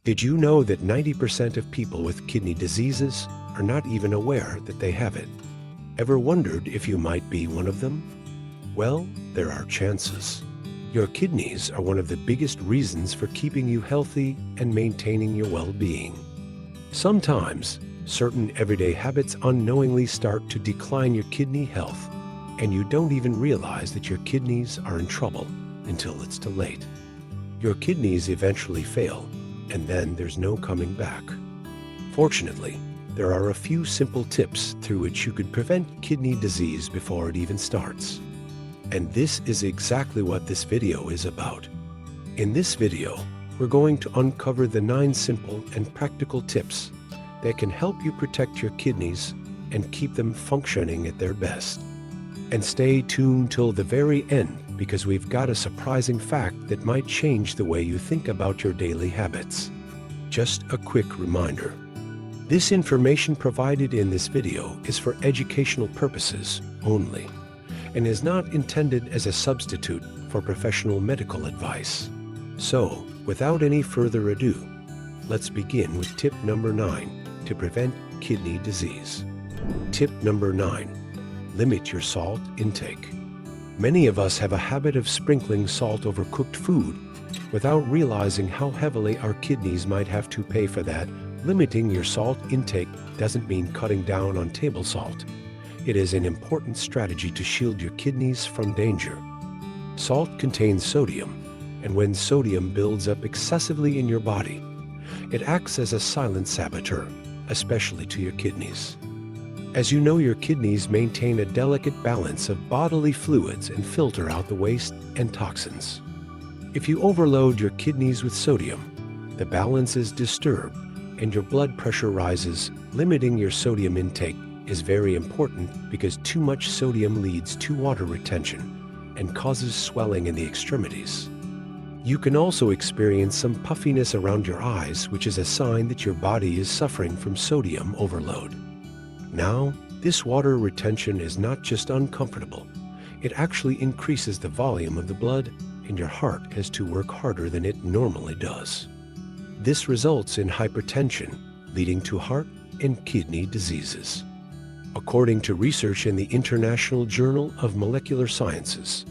Did you know that 90% of people with kidney diseases are not even aware that they have it? Ever wondered if you might be one of them? Well, there are chances. Your kidneys are one of the biggest reasons for keeping you healthy and maintaining your well-being. Sometimes, certain everyday habits unknowingly start to decline your kidney health, and you don't even realize that your kidneys are in trouble until it's too late. Your kidneys eventually fail, and then there's no coming back. Fortunately, there are a few simple tips through which you could prevent kidney disease before it even starts. And this is exactly what this video is about. In this video, we're going to uncover the 9 simple and practical tips that can help you protect your kidneys and keep them functioning at their best. And stay tuned till the very end, because we've got a surprising fact that might change the way you think about your daily habits. Just a quick reminder. This information provided in this video is for educational purposes only, and is not intended as a substitute for professional medical advice. So, without any further ado, let's begin with tip number 9 to prevent kidney disease. Tip number 9. Limit your salt intake. Many of us have a habit of sprinkling salt over cooked food without realizing how heavily our kidneys might have to pay for that. Limiting your salt intake doesn't mean cutting down on table salt. It is an important strategy to shield your kidneys from danger. Salt contains sodium, and when sodium builds up excessively in your body, it acts as a silent saboteur, especially to your kidneys. As you know, your kidneys maintain a delicate balance of bodily fluids and filter out the waste and toxins. If you overload your kidneys with sodium, the balance is disturbed and your blood pressure rises. Limiting your sodium intake is very important because too much sodium leads to water retention and causes swelling in the extremities. You can also experience some puffiness around your eyes, which is a sign that your body is suffering from sodium overload. Now, this water retention is not just uncomfortable, it actually increases the volume of the blood, and your heart has to work harder than it normally does. This results in hypertension, leading to heart and kidney diseases. According to research in the International Journal of Molecular Sciences,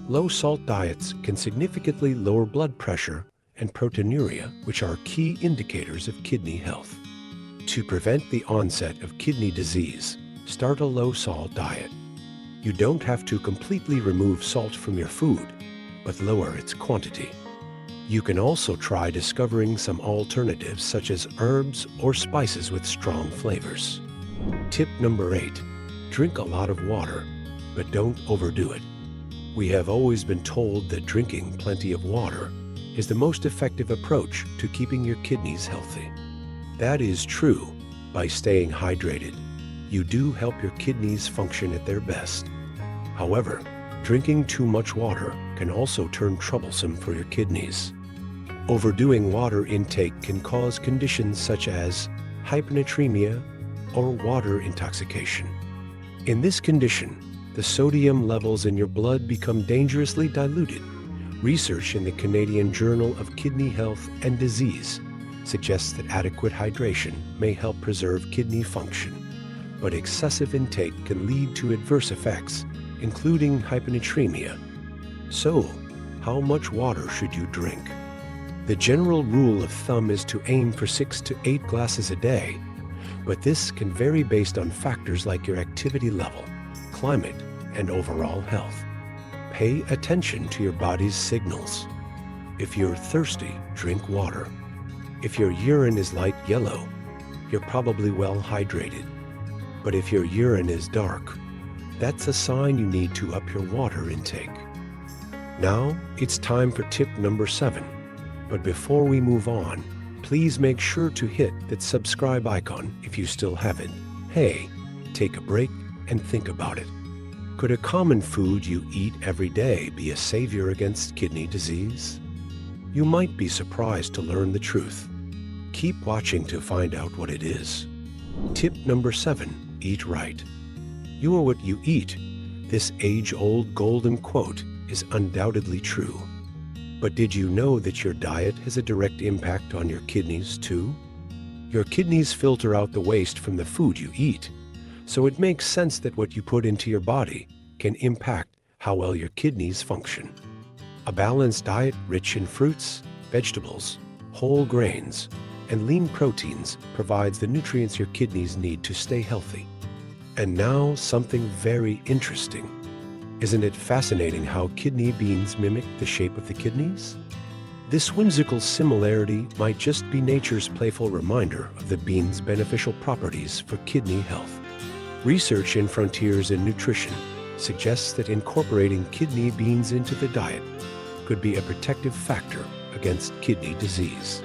low-salt diets can significantly lower blood pressure and proteinuria, which are key indicators of kidney health. To prevent the onset of kidney disease, start a low-salt diet. You don't have to completely remove salt from your food, but lower its quantity. You can also try discovering some alternatives such as herbs or spices with strong flavors. Tip number 8. Drink a lot of water, but don't overdo it. We have always been told that drinking plenty of water is the most effective approach to keeping your kidneys healthy. That is true. By staying hydrated, you do help your kidneys function at their best. However, drinking too much water can also turn troublesome for your kidneys. Overdoing water intake can cause conditions such as hyponatremia or water intoxication. In this condition, the sodium levels in your blood become dangerously diluted. Research in the Canadian Journal of Kidney Health and Disease suggests that adequate hydration may help preserve kidney function, but excessive intake can lead to adverse effects, including hyponatremia. So, how much water should you drink? The general rule of thumb is to aim for 6 to 8 glasses a day, but this can vary based on factors like your activity level, climate, and overall health. Pay attention to your body's signals. If you're thirsty, drink water. If your urine is light yellow, you're probably well hydrated. But if your urine is dark, that's a sign you need to up your water intake. Now, it's time for tip number 7. But before we move on, please make sure to hit that subscribe icon if you still haven't. Hey, take a break and think about it. Could a common food you eat every day be a savior against kidney disease? You might be surprised to learn the truth. Keep watching to find out what it is. Tip number 7. Eat right. You are what you eat. This age-old golden quote is undoubtedly true. But did you know that your diet has a direct impact on your kidneys too? Your kidneys filter out the waste from the food you eat, so it makes sense that what you put into your body can impact how well your kidneys function. A balanced diet rich in fruits, vegetables, whole grains, and lean proteins provides the nutrients your kidneys need to stay healthy. And now something very interesting. Isn't it fascinating how kidney beans mimic the shape of the kidneys? This whimsical similarity might just be nature's playful reminder of the bean's beneficial properties for kidney health. Research in Frontiers in Nutrition suggests that incorporating kidney beans into the diet could be a protective factor against kidney disease.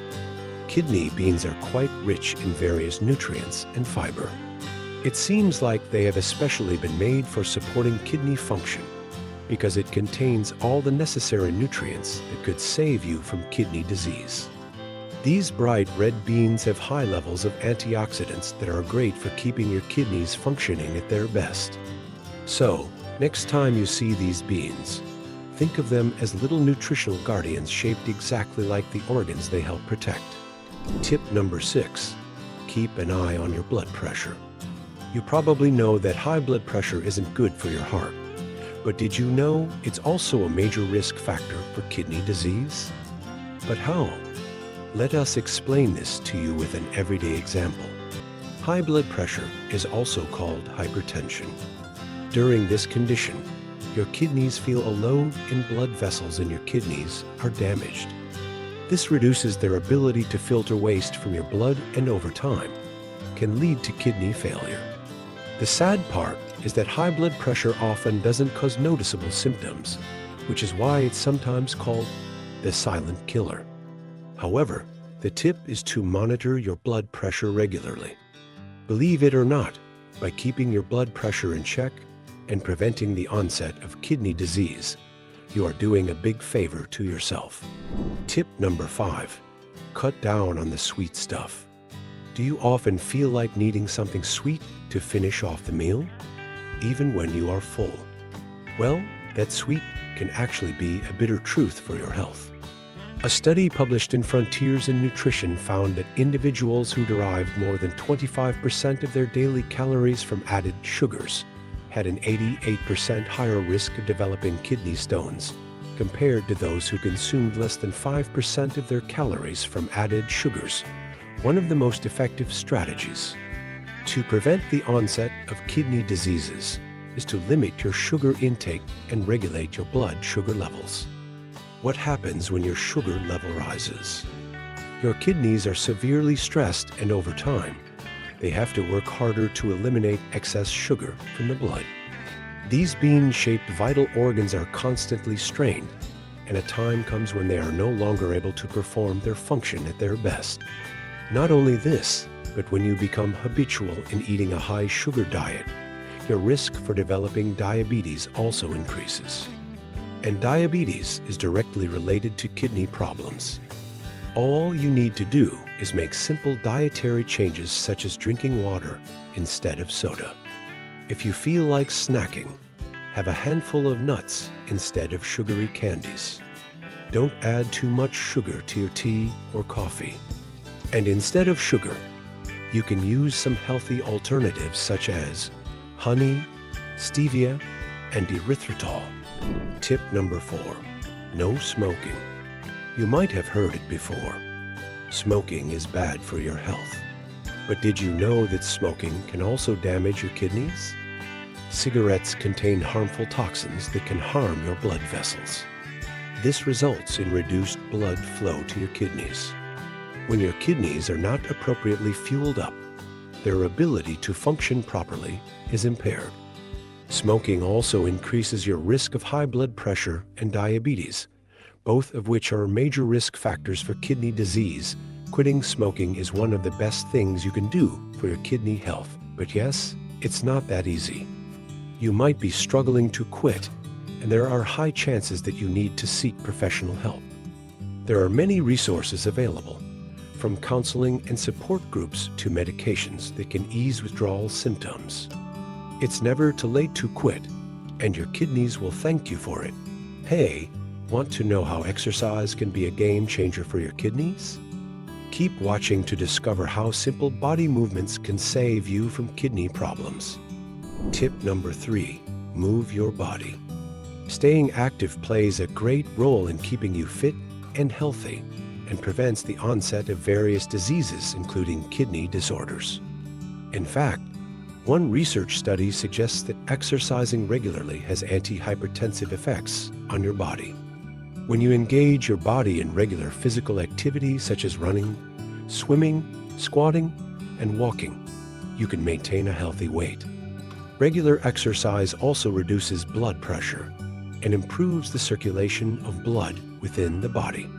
Kidney beans are quite rich in various nutrients and fiber. It seems like they have especially been made for supporting kidney function because it contains all the necessary nutrients that could save you from kidney disease. These bright red beans have high levels of antioxidants that are great for keeping your kidneys functioning at their best. So, next time you see these beans, think of them as little nutritional guardians shaped exactly like the organs they help protect. Tip number 6. Keep an eye on your blood pressure. You probably know that high blood pressure isn't good for your heart. But did you know it's also a major risk factor for kidney disease? But how? Let us explain this to you with an everyday example. High blood pressure is also called hypertension. During this condition, your kidneys feel a load in blood vessels in your kidneys are damaged. This reduces their ability to filter waste from your blood and over time can lead to kidney failure. The sad part is that high blood pressure often doesn't cause noticeable symptoms, which is why it's sometimes called the silent killer. However, the tip is to monitor your blood pressure regularly. Believe it or not, by keeping your blood pressure in check and preventing the onset of kidney disease, you are doing a big favor to yourself. Tip number 5. Cut down on the sweet stuff. Do you often feel like needing something sweet to finish off the meal, even when you are full? Well, that sweet can actually be a bitter truth for your health. A study published in Frontiers in Nutrition found that individuals who derived more than 25% of their daily calories from added sugars had an 88% higher risk of developing kidney stones compared to those who consumed less than 5% of their calories from added sugars. One of the most effective strategies to prevent the onset of kidney diseases is to limit your sugar intake and regulate your blood sugar levels. What happens when your sugar level rises? Your kidneys are severely stressed, and over time, they have to work harder to eliminate excess sugar from the blood. These bean-shaped vital organs are constantly strained, and a time comes when they are no longer able to perform their function at their best. Not only this, but when you become habitual in eating a high sugar diet, your risk for developing diabetes also increases. And diabetes is directly related to kidney problems. All you need to do is make simple dietary changes such as drinking water instead of soda. If you feel like snacking, have a handful of nuts instead of sugary candies. Don't add too much sugar to your tea or coffee. And instead of sugar, you can use some healthy alternatives such as honey, stevia, and erythritol. Tip number 4. No smoking. You might have heard it before. Smoking is bad for your health. But did you know that smoking can also damage your kidneys? Cigarettes contain harmful toxins that can harm your blood vessels. This results in reduced blood flow to your kidneys. When your kidneys are not appropriately fueled up, their ability to function properly is impaired. Smoking also increases your risk of high blood pressure and diabetes, both of which are major risk factors for kidney disease. Quitting smoking is one of the best things you can do for your kidney health. But yes, it's not that easy. You might be struggling to quit, and there are high chances that you need to seek professional help. There are many resources available, from counseling and support groups to medications that can ease withdrawal symptoms. It's never too late to quit, and your kidneys will thank you for it. Hey, Want to know how exercise can be a game changer for your kidneys? Keep watching to discover how simple body movements can save you from kidney problems. Tip number 3, move your body. Staying active plays a great role in keeping you fit and healthy and prevents the onset of various diseases, including kidney disorders. In fact, one research study suggests that exercising regularly has antihypertensive effects on your body. When you engage your body in regular physical activity such as running, swimming, squatting, and walking, you can maintain a healthy weight. Regular exercise also reduces blood pressure and improves the circulation of blood within the body.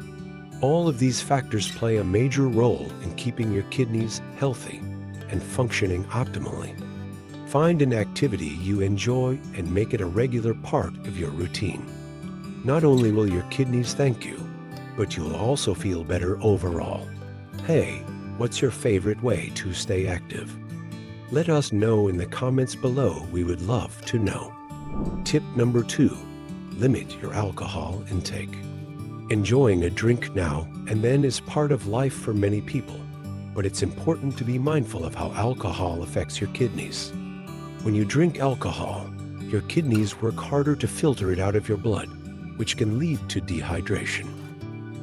All of these factors play a major role in keeping your kidneys healthy and functioning optimally. Find an activity you enjoy and make it a regular part of your routine. Not only will your kidneys thank you, but you'll also feel better overall. Hey, what's your favorite way to stay active? Let us know in the comments below. We would love to know. Tip number 2, limit your alcohol intake. Enjoying a drink now and then is part of life for many people, but it's important to be mindful of how alcohol affects your kidneys. When you drink alcohol, your kidneys work harder to filter it out of your blood, which can lead to dehydration.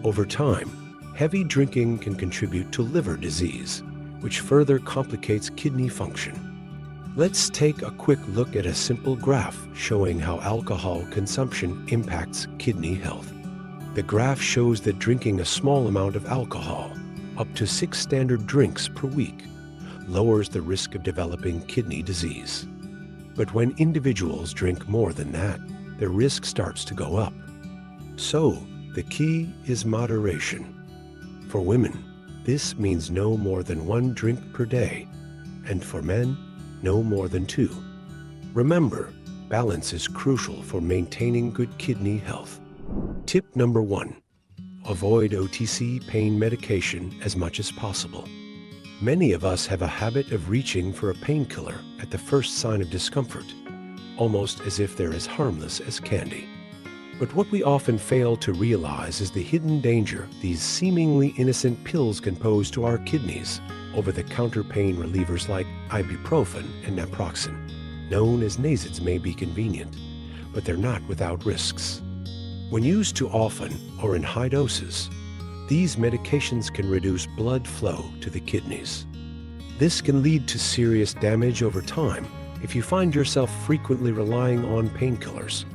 Over time, heavy drinking can contribute to liver disease, which further complicates kidney function. Let's take a quick look at a simple graph showing how alcohol consumption impacts kidney health. The graph shows that drinking a small amount of alcohol, up to 6 standard drinks per week, lowers the risk of developing kidney disease. But when individuals drink more than that, their risk starts to go up. So, the key is moderation. For women, this means no more than 1 drink per day, and for men, no more than 2. Remember, balance is crucial for maintaining good kidney health. Tip number 1, avoid OTC pain medication as much as possible. Many of us have a habit of reaching for a painkiller at the first sign of discomfort, almost as if they're as harmless as candy. But what we often fail to realize is the hidden danger these seemingly innocent pills can pose to our kidneys. Over-the-counter pain relievers like ibuprofen and naproxen, known as NSAIDs, may be convenient, but they're not without risks. When used too often or in high doses, these medications can reduce blood flow to the kidneys. This can lead to serious damage over time. If you find yourself frequently relying on painkillers,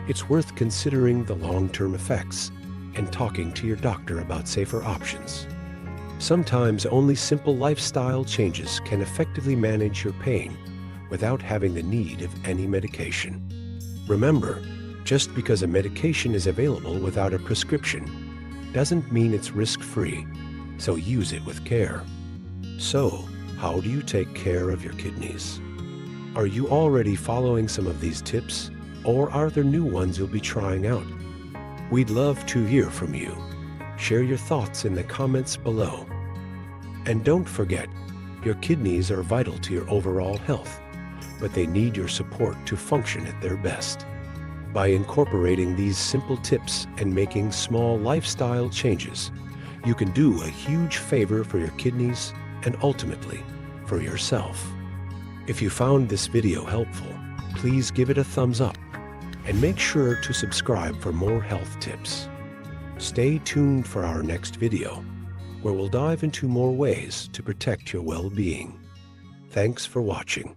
it's worth considering the long-term effects and talking to your doctor about safer options. Sometimes only simple lifestyle changes can effectively manage your pain without having the need of any medication. Remember, just because a medication is available without a prescription doesn't mean it's risk-free, so use it with care. So, how do you take care of your kidneys? Are you already following some of these tips, or are there new ones you'll be trying out? We'd love to hear from you. Share your thoughts in the comments below. And don't forget, your kidneys are vital to your overall health, but they need your support to function at their best. By incorporating these simple tips and making small lifestyle changes, you can do a huge favor for your kidneys and ultimately for yourself. If you found this video helpful, please give it a thumbs up and make sure to subscribe for more health tips. Stay tuned for our next video, where we'll dive into more ways to protect your well-being. Thanks for watching.